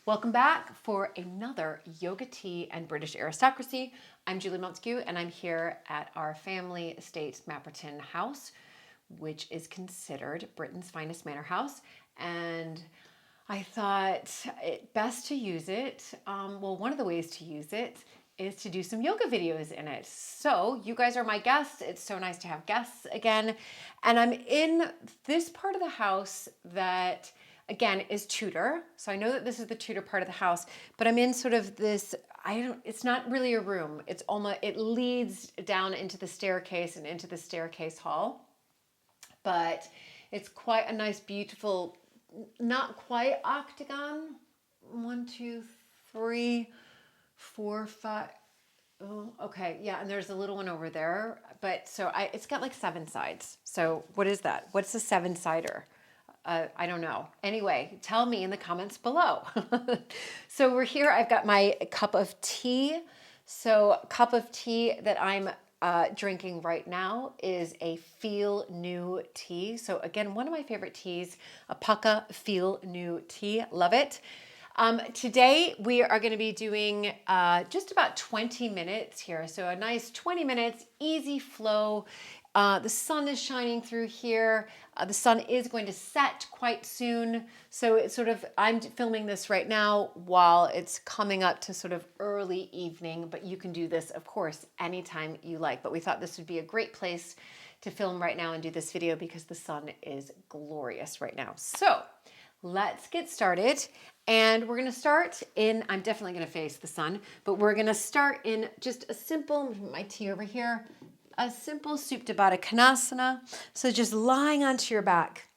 Welcome back for another Yoga Tea and British Aristocracy. I'm Julie Montague and I'm here at our family estate Mapperton house, which is considered Britain's finest manor house. And I thought it best to use it. Well, one of the ways to use it is to do some yoga videos in it. So you guys are my guests. It's so nice to have guests again. And I'm in this part of the house that again is Tudor. So I know that this is the Tudor part of the house, but I'm in sort of this, it's not really a room. It's almost, it leads down into the staircase and into the staircase hall. But it's quite a nice, beautiful, not quite octagon. 1, 2, 3, 4, 5. Oh, okay. Yeah. And there's a little one over there. But so it's got like 7 sides. So what is that? What's a 7-sider? I don't know. Anyway, tell me in the comments below. So we're here. I've got my cup of tea. So cup of tea that I'm drinking right now is a Feel New tea. So again, one of my favorite teas, a Pukka Feel New tea. Love it. Today we are going to be doing just about 20 minutes here. So a nice 20 minutes, easy flow. The sun is shining through here. The sun is going to set quite soon. So it's sort of, I'm filming this right now while it's coming up to sort of early evening, but you can do this, of course, anytime you like. But we thought this would be a great place to film right now and do this video because the sun is glorious right now. So let's get started. And we're going to start in, I'm definitely going to face the sun, but we're going to start in just a simple, my tea over here, a simple Supta Baddha Konasana. So just lying onto your back,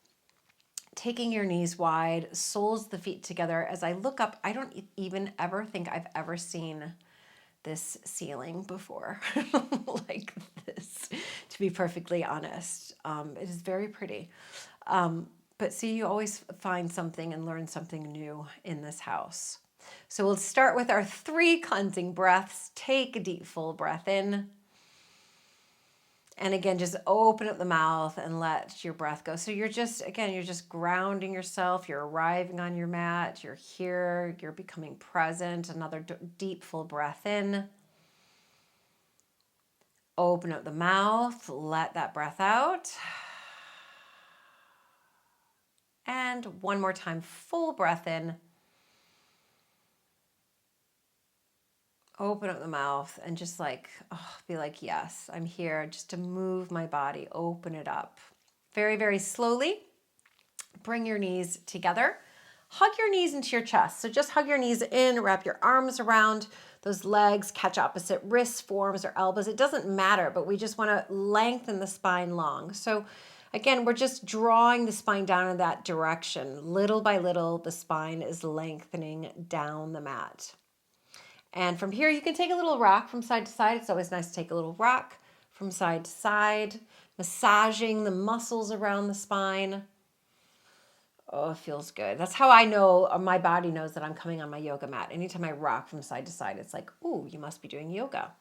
taking your knees wide, soles of the feet together. As I look up, I don't even ever think I've ever seen this ceiling before like this, to be perfectly honest. It is very pretty. But see, you always find something and learn something new in this house. So we'll start with our 3 cleansing breaths. Take a deep, full breath in. And again, just open up the mouth and let your breath go. So you're just, again, you're just grounding yourself. You're arriving on your mat. You're here. You're becoming present. Another deep, full breath in. Open up the mouth. Let that breath out. And one more time, full breath in. Open up the mouth and just like, be like, yes, I'm here just to move my body, open it up. Very, very slowly, bring your knees together. Hug your knees into your chest. So just hug your knees in, wrap your arms around those legs, catch opposite wrists, forearms, or elbows. It doesn't matter, but we just want to lengthen the spine long. So again, we're just drawing the spine down in that direction. Little by little, the spine is lengthening down the mat. And from here, you can take a little rock from side to side. It's always nice to take a little rock from side to side, massaging the muscles around the spine. Oh, it feels good. That's how I know, or my body knows that I'm coming on my yoga mat. Anytime I rock from side to side, it's like, ooh, you must be doing yoga.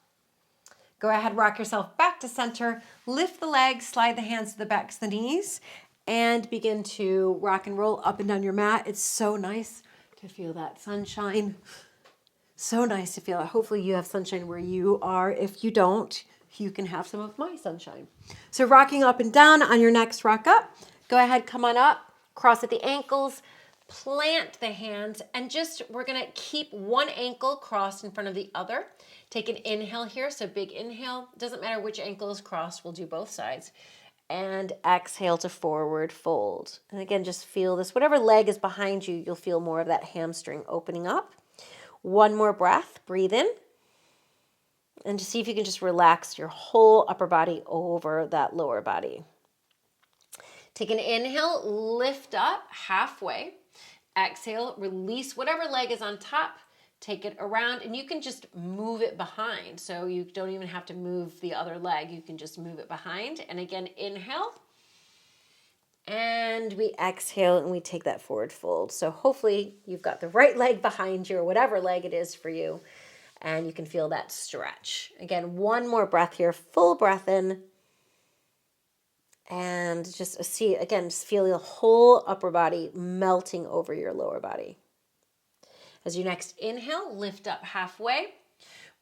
Go ahead, rock yourself back to center. Lift the legs, slide the hands to the backs of the knees, and begin to rock and roll up and down your mat. It's so nice to feel that sunshine. So nice to feel it. Hopefully you have sunshine where you are. If you don't, you can have some of my sunshine. So rocking up and down on your next rock up. Go ahead, come on up, cross at the ankles, plant the hands, and just, we're going to keep one ankle crossed in front of the other. Take an inhale here. So big inhale. Doesn't matter which ankle is crossed. We'll do both sides. And exhale to forward fold. And again, just feel this. Whatever leg is behind you, you'll feel more of that hamstring opening up. One more breath, breathe in, and just see if you can just relax your whole upper body over that lower body. Take an inhale, lift up halfway. Exhale, release whatever leg is on top, take it around, and you can just move it behind. So you don't even have to move the other leg. You can just move it behind. And again, inhale. And we exhale and we take that forward fold. So hopefully you've got the right leg behind you or whatever leg it is for you. And you can feel that stretch. Again, one more breath here. Full breath in. And just see, again, just feel the whole upper body melting over your lower body. As you next inhale, lift up halfway.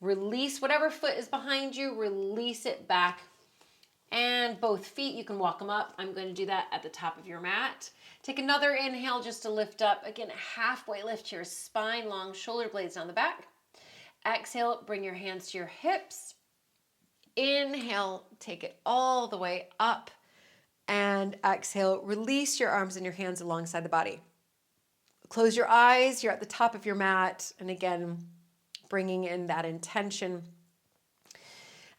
Release whatever foot is behind you, release it back. And both feet, you can walk them up. I'm going to do that at the top of your mat. Take another inhale just to lift up. Again, halfway lift here, spine long, shoulder blades down the back. Exhale, bring your hands to your hips. Inhale, take it all the way up. And exhale, release your arms and your hands alongside the body. Close your eyes, you're at the top of your mat. And again, bringing in that intention.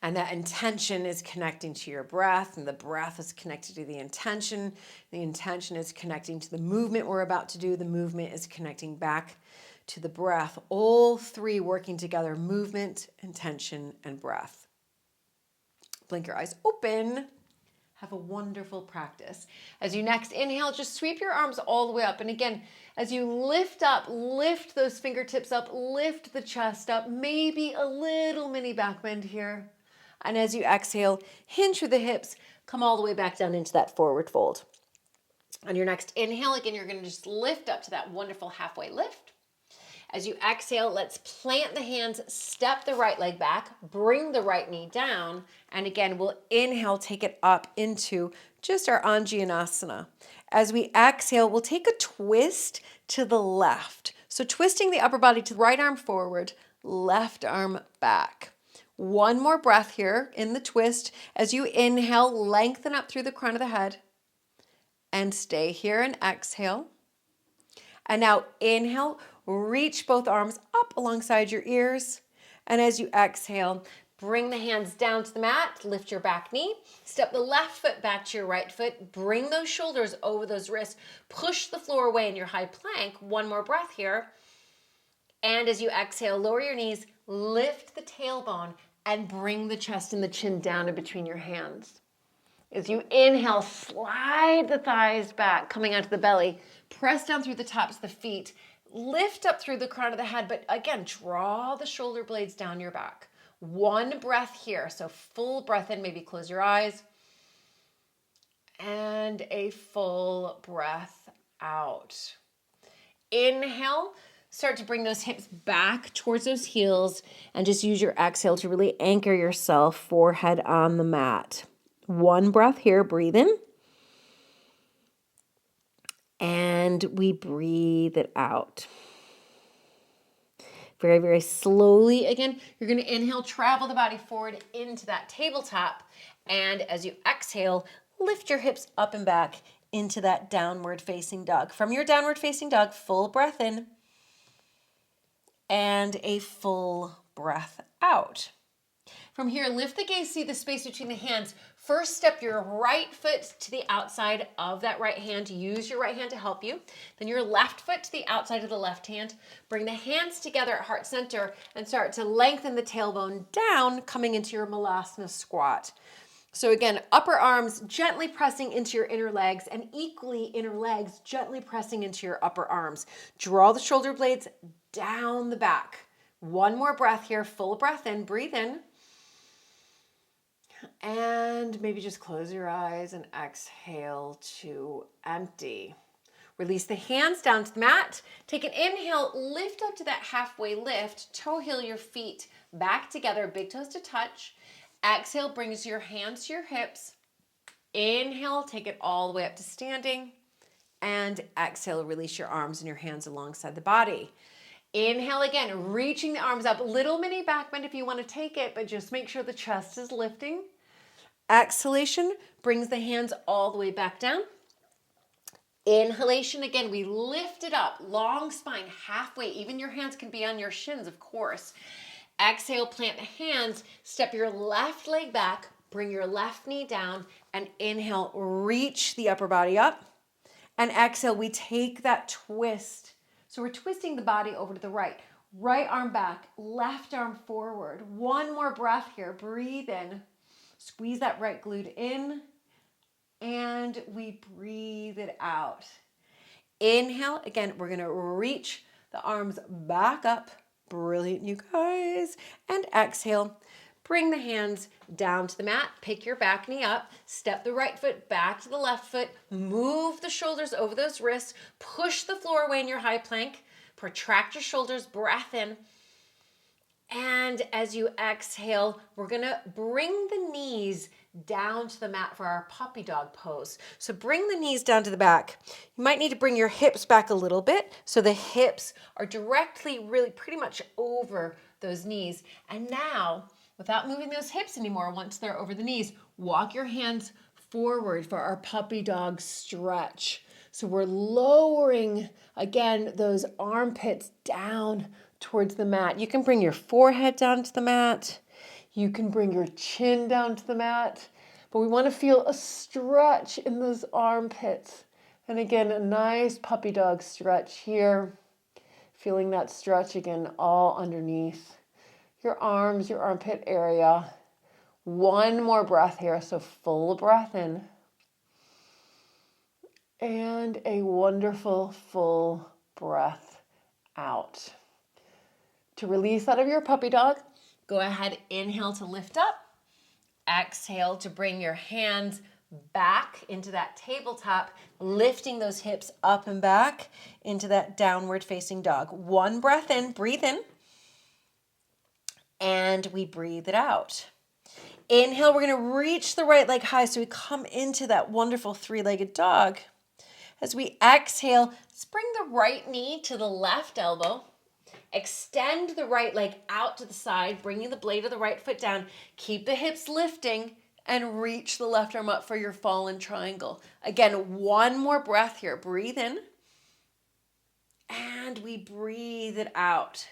And that intention is connecting to your breath, and the breath is connected to the intention. The intention is connecting to the movement we're about to do. The movement is connecting back to the breath. All three working together, movement, intention, and breath. Blink your eyes open. Have a wonderful practice. As you next inhale, just sweep your arms all the way up. And again, as you lift up, lift those fingertips up, lift the chest up, maybe a little mini back bend here. And as you exhale, hinge through the hips, come all the way back down into that forward fold. On your next inhale, again, you're going to just lift up to that wonderful halfway lift. As you exhale, let's plant the hands, step the right leg back, bring the right knee down. And again, we'll inhale, take it up into just our Anjaneyasana. As we exhale, we'll take a twist to the left. So twisting the upper body to the right arm forward, left arm back. One more breath here in the twist. As you inhale, lengthen up through the crown of the head and stay here and exhale. And now inhale, reach both arms up alongside your ears. And as you exhale, bring the hands down to the mat, lift your back knee, step the left foot back to your right foot, bring those shoulders over those wrists, push the floor away in your high plank. One more breath here. And as you exhale, lower your knees, lift the tailbone, and bring the chest and the chin down in between your hands. As you inhale, slide the thighs back, coming onto the belly. Press down through the tops of the feet. Lift up through the crown of the head, but again, draw the shoulder blades down your back. One breath here. So full breath in, maybe close your eyes. And a full breath out. Inhale. Start to bring those hips back towards those heels and just use your exhale to really anchor yourself, forehead on the mat. One breath here, breathe in. And we breathe it out. Very, very slowly. Again, you're going to inhale, travel the body forward into that tabletop. And as you exhale, lift your hips up and back into that downward facing dog. From your downward facing dog, full breath in. And a full breath out. From here, lift the gaze, see the space between the hands. First, step your right foot to the outside of that right hand. Use your right hand to help you. Then your left foot to the outside of the left hand. Bring the hands together at heart center and start to lengthen the tailbone down, coming into your Melasma Squat. So again, upper arms gently pressing into your inner legs, and equally inner legs gently pressing into your upper arms. Draw the shoulder blades down the back. One more breath here, full breath in, breathe in. And maybe just close your eyes and exhale to empty. Release the hands down to the mat. Take an inhale, lift up to that halfway lift. Toe heel your feet back together, big toes to touch. Exhale brings your hands to your hips. Inhale, take it all the way up to standing. And exhale, release your arms and your hands alongside the body. Inhale again, reaching the arms up. Little mini back bend if you want to take it, but just make sure the chest is lifting. Exhalation brings the hands all the way back down. Inhalation, again, we lift it up. Long spine, halfway. Even your hands can be on your shins, of course. Exhale, plant the hands. Step your left leg back. Bring your left knee down. And inhale, reach the upper body up. And exhale, we take that twist. So we're twisting the body over to the right. Right arm back, left arm forward. One more breath here. Breathe in. Squeeze that right glute in. And we breathe it out. Inhale. Again, we're going to reach the arms back up. Brilliant, you guys. And exhale. Bring the hands down to the mat. Pick your back knee up. Step the right foot back to the left foot. Move the shoulders over those wrists. Push the floor away in your high plank. Protract your shoulders, breath in. And as you exhale, we're gonna bring the knees down to the mat for our puppy dog pose. So bring the knees down to the back. You might need to bring your hips back a little bit so the hips are directly, really pretty much over those knees. And now, without moving those hips anymore, once they're over the knees, walk your hands forward for our puppy dog stretch. So we're lowering, again, those armpits down towards the mat. You can bring your forehead down to the mat. You can bring your chin down to the mat. But we want to feel a stretch in those armpits. And again, a nice puppy dog stretch here. Feeling that stretch again all underneath your arms, your armpit area. One more breath here. So full breath in. And a wonderful full breath out. To release out of your puppy dog, go ahead, inhale to lift up. Exhale to bring your hands back into that tabletop, lifting those hips up and back into that downward facing dog. One breath in, breathe in, and we breathe it out. Inhale, we're going to reach the right leg high so we come into that wonderful three-legged dog. As we exhale, let's bring the right knee to the left elbow. Extend the right leg out to the side, bringing the blade of the right foot down. Keep the hips lifting and reach the left arm up for your fallen triangle. Again, one more breath here. Breathe in. And we breathe it out.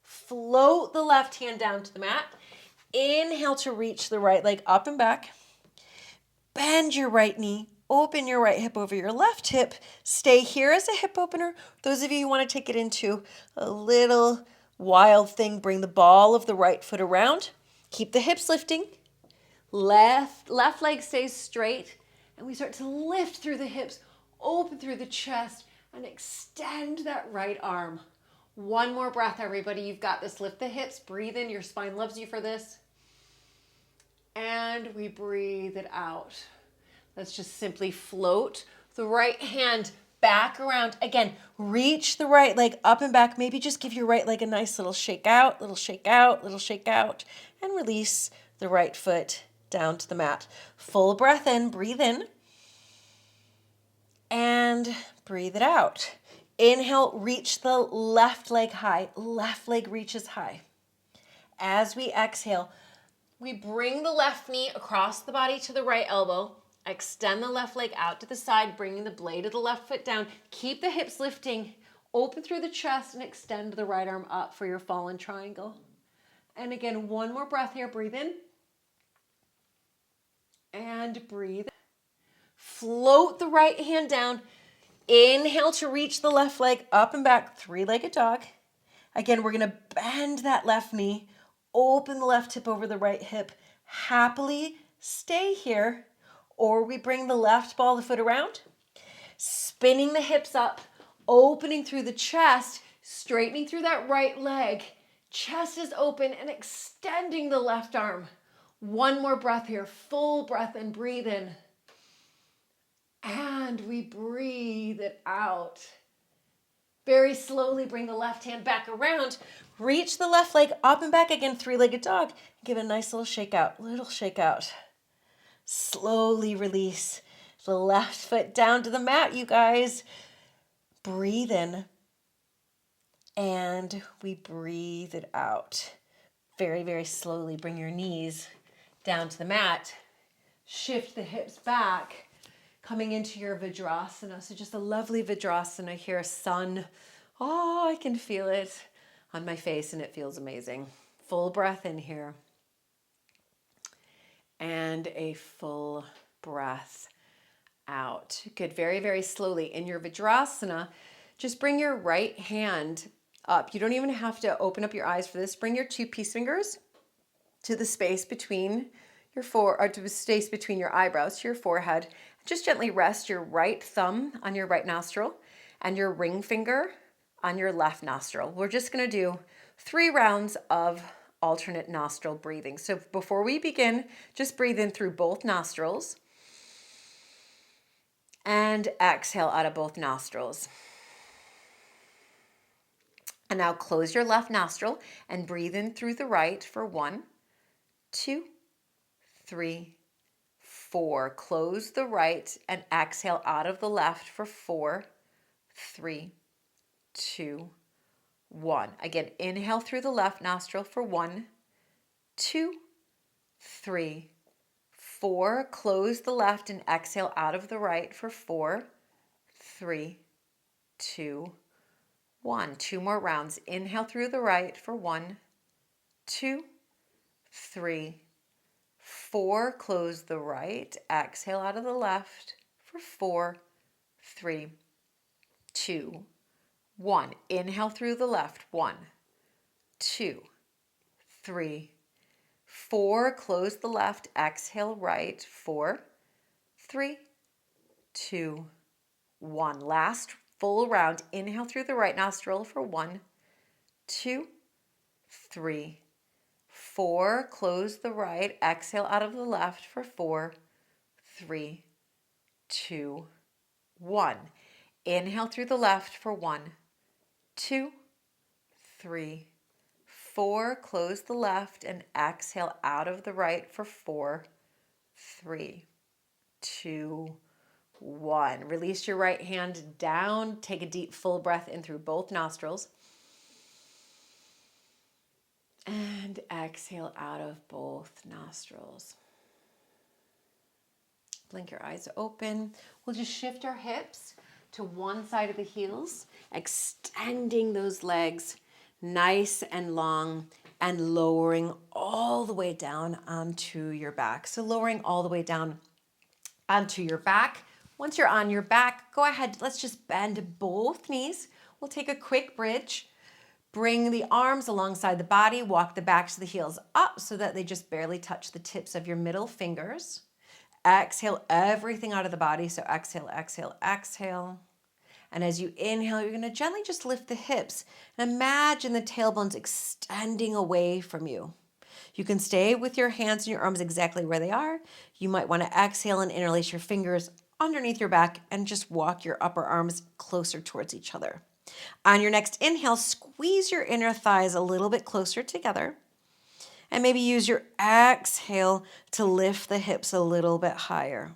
Float the left hand down to the mat. Inhale to reach the right leg up and back. Bend your right knee. Open your right hip over your left hip. Stay here as a hip opener. Those of you who want to take it into a little wild thing, bring the ball of the right foot around. Keep the hips lifting. Left leg stays straight. And we start to lift through the hips, open through the chest, and extend that right arm. One more breath, everybody. You've got this. Lift the hips. Breathe in. Your spine loves you for this. And we breathe it out. Let's just simply float the right hand back around. Again, reach the right leg up and back. Maybe just give your right leg a nice little shake out, little shake out, little shake out, and release the right foot down to the mat. Full breath in, breathe in, and breathe it out. Inhale, reach the left leg high. Left leg reaches high. As we exhale, we bring the left knee across the body to the right elbow. Extend the left leg out to the side, bringing the blade of the left foot down. Keep the hips lifting. Open through the chest and extend the right arm up for your fallen triangle. And again, one more breath here. Breathe in. And breathe. Float the right hand down. Inhale to reach the left leg up and back, three-legged dog. Again, we're going to bend that left knee. Open the left hip over the right hip. Happily stay here. Or we bring the left ball of the foot around, spinning the hips up, opening through the chest, straightening through that right leg. Chest is open and extending the left arm. One more breath here, full breath and breathe in. And we breathe it out. Very slowly bring the left hand back around. Reach the left leg up and back again, three-legged dog. Give it a nice little shake out, little shake out. Slowly release the left foot down to the mat, you guys. Breathe in. And we breathe it out. Very, very slowly bring your knees down to the mat. Shift the hips back, coming into your Vajrasana. So just a lovely Vajrasana here, sun. Oh, I can feel it on my face and it feels amazing. Full breath in here. And a full breath out. Good. Very, very slowly. In your Vajrasana, just bring your right hand up. You don't even have to open up your eyes for this. Bring your two peace fingers to the space between your to the space between your eyebrows to your forehead. Just gently rest your right thumb on your right nostril and your ring finger on your left nostril. We're just going to do 3 rounds of alternate nostril breathing. So before we begin, just breathe in through both nostrils and exhale out of both nostrils. And now close your left nostril and breathe in through the right for 1, 2, 3, 4. Close the right and exhale out of the left for 4, 3, 2, 1. Again, inhale through the left nostril for 1, 2, 3, 4. Close the left and exhale out of the right for 4, 3, 2, 1. 2 more rounds. Inhale through the right for 1, 2, 3, 4. Close the right. Exhale out of the left for 4, 3, 2, 1. Inhale through the left. 1, 2, 3, 4. Close the left. Exhale right. 4, 3, 2, 1. Last full round. Inhale through the right nostril for 1, 2, 3, 4. Close the right. Exhale out of the left for 4, 3, 2, 1. Inhale through the left for 1, 2, 3, 4. Close the left and exhale out of the right for 4, 3, 2, 1. Release your right hand down. Take a deep full breath in through both nostrils. And exhale out of both nostrils. Blink your eyes open. We'll just shift our hips to one side of the heels, extending those legs nice and long and lowering all the way down onto your back. So lowering all the way down onto your back. Once you're on your back, go ahead. Let's just bend both knees. We'll take a quick bridge. Bring the arms alongside the body. Walk the backs of the heels up so that they just barely touch the tips of your middle fingers. Exhale everything out of the body. So exhale, exhale, exhale. And as you inhale, you're going to gently just lift the hips and imagine the tailbones extending away from you. You can stay with your hands and your arms exactly where they are. You might want to exhale and interlace your fingers underneath your back and just walk your upper arms closer towards each other. On your next inhale, squeeze your inner thighs a little bit closer together. And maybe use your exhale to lift the hips a little bit higher.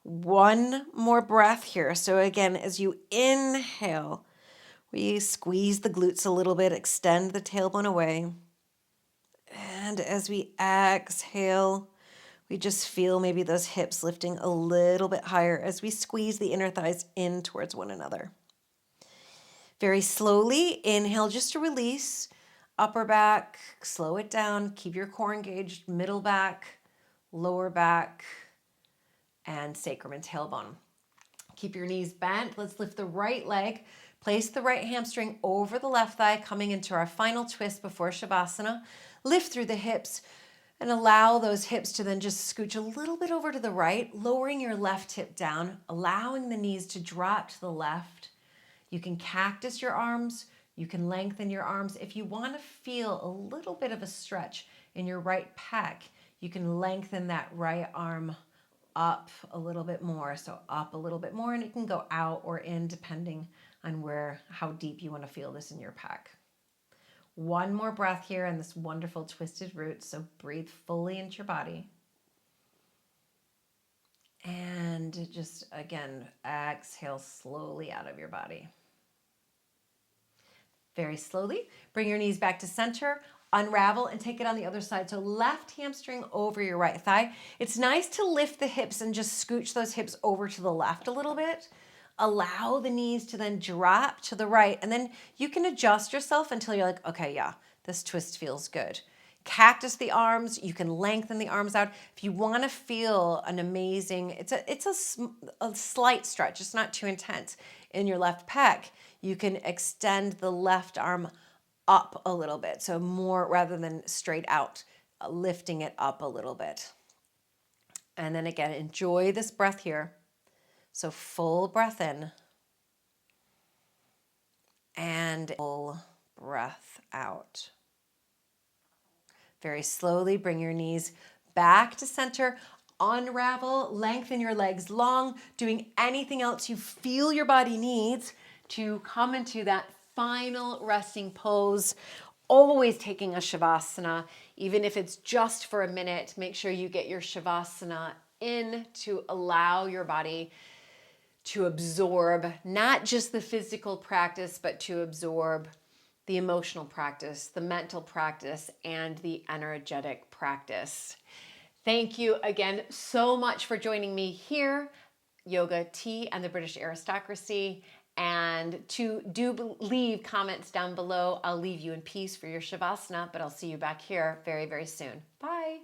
One more breath here. So again, as you inhale, we squeeze the glutes a little bit, extend the tailbone away. And as we exhale, we just feel maybe those hips lifting a little bit higher as we squeeze the inner thighs in towards one another. Very slowly, inhale just to release. Upper back, slow it down. Keep your core engaged, middle back, lower back, and sacrum and tailbone. Keep your knees bent. Let's lift the right leg. Place the right hamstring over the left thigh, coming into our final twist before Shavasana. Lift through the hips and allow those hips to then just scooch a little bit over to the right, lowering your left hip down, allowing the knees to drop to the left. You can cactus your arms. You can lengthen your arms. If you want to feel a little bit of a stretch in your right pec, you can lengthen that right arm up a little bit more. So up a little bit more, and it can go out or in depending on how deep you want to feel this in your pec. One more breath here in this wonderful twisted root. So breathe fully into your body. And just again, exhale slowly out of your body. Very slowly, bring your knees back to center, unravel and take it on the other side. So left hamstring over your right thigh. It's nice to lift the hips and just scooch those hips over to the left a little bit. Allow the knees to then drop to the right. And then you can adjust yourself until you're like, okay, yeah, this twist feels good. Cactus the arms. You can lengthen the arms out. If you want to feel an amazing, it's a slight stretch. It's not too intense in your left pec. You can extend the left arm up a little bit. So more rather than straight out, lifting it up a little bit. And then again, enjoy this breath here. So full breath in and full breath out. Very slowly bring your knees back to center. Unravel, lengthen your legs long, doing anything else you feel your body needs to come into that final resting pose, always taking a Shavasana, even if it's just for a minute. Make sure you get your Shavasana in to allow your body to absorb not just the physical practice, but to absorb the emotional practice, the mental practice, and the energetic practice. Thank you again so much for joining me here, Yoga Tea and the British Aristocracy. And do leave comments down below. I'll leave you in peace for your Shavasana, but I'll see you back here very, very soon. Bye.